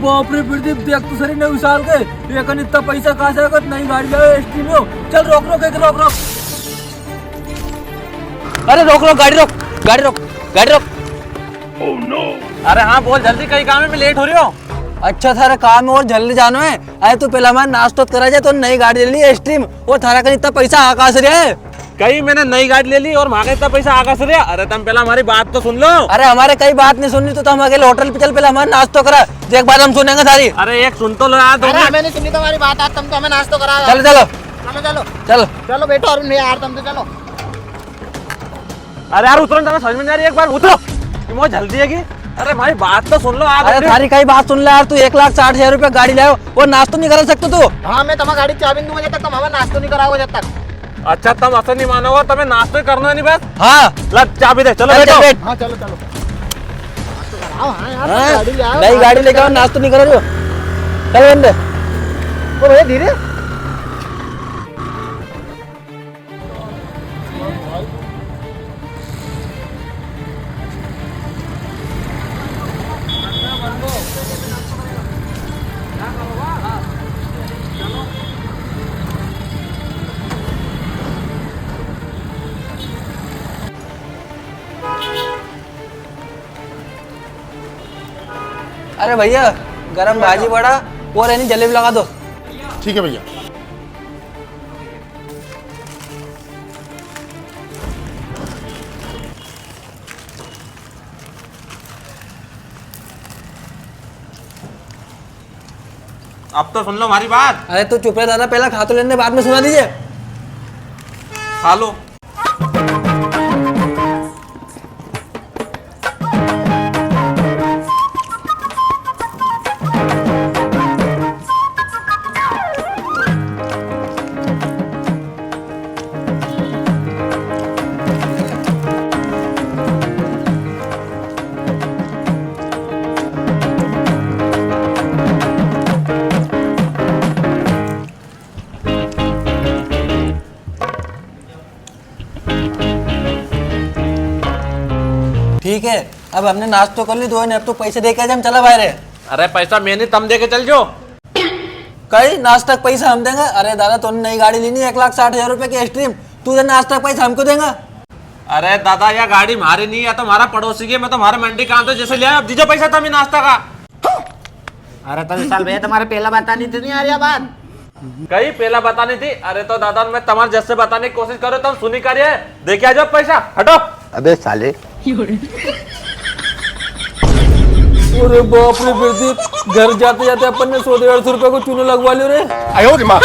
बाप रे प्रदीप, देख तो सही 9 साल के लेकिन इतना पैसा कहाँ से आएगा? नई गाड़ी लाओ एसटी में। चल रोक रोक एक रोक रोक। अरे रोक रोक, गाड़ी रोक, गाड़ी रोक, गाड़ी रोक। Oh no! अरे हाँ बोल जल्दी, कहीं काम है, मैं लेट हो रही हूँ। अच्छा थारा काम है और जल्दी जानो है। अरे तू पहला हमारा नाश्ता करा जाए तो नई गाड़ी ले ली एक्सट्रीम, और थारा का इतना पैसा आकाश रहा है। कहीं मैंने नई गाड़ी ले ली और वहाँ का इतना पैसा आगा से रहा। अरे तुम पहला हमारी बात तो सुन लो। अरे हमारे कई बात नहीं सुननी तो हम अकेले होटल पे चल, पहले हमारा नाश्ता करा, एक बात हम सुनेंगे सारी। अरे एक सुन तो लो यार। अरे हमें नहीं सुनी तुम्हारी बात, आज तुम तो हमें नाश्ता करा। चलो चलो चलो चलो चलो चलो बैठो। और नहीं यार तुम तो चलो। अरे यार उतरो, तुम्हें समझ में नहीं आ रही, एक बार उतरो, बहुत जल्दी है की। अरे हमारी बात तो सुन लो आप। अरे थारी कई बात सुन ले यार, तू 1,60,000 रुपया गाड़ी लाओ और नाश्ता नहीं करा सकते तू। हाँ मैं तुम्हारी गाड़ी चाबी दूंगा जब तक तुम हमें नाश्ता नहीं कराओगे जब तक। अच्छा तुम असर नहीं मानोगे, तुम्हें नाश्ता ही करना है नहीं बस। हाँ लग चाबी दे, चलो चल बैठो। बैठ। हाँ चलो चलो नाश्ता कराओ। हाँ यार हाँ, गाड़ी ले आओ। नई गाड़ी लेके आओ, नाश्ता नहीं करो जो। चल बंदे ओ भैया धीरे। अरे भैया गरम भाजी बड़ा और यानी जलेबी लगा दो। ठीक है भैया। अब तो सुन लो हमारी बात। अरे तू चुप रहे दादा, पहला खा तो लेने, बाद में सुना दीजिए। खा लो। ठीक है, अब हमने नाश्ता कर ली, दो ने अब तो पैसे दे के आज हम चला बाहर है। अरे पैसा मैंने तुम दे के चल जो। कई नाश्ता का पैसा हम देंगे? अरे दादा तूने नई गाड़ी लेनी 1,60,000 रुपए की एक्सट्रीम, तू नाश्ता का पैसा हमको देगा? अरे दादा यह गाड़ी हमारी नहीं है, तुम्हारा पड़ोसी की। मैं तुम्हारे मंडी काम तो जैसे लिया, अब दीजो पैसा था मैं नाश्ता का। अरे तो साल भैया तुम्हारे पहला बतानी थी नहीं आ रही बात। कहीं पहला बतानी थी। अरे तो दादा मैं तुम्हारे जैसे बताने की कोशिश करो, तुम सुनी करिए। देखिए आ जाओ पैसा, हटो। अबे साले। अरे बाप रे प्रदीप, घर जाते जाते अपन ने 100-150 रुपए को चूना लगवा लियो रे। आयो रे माँ।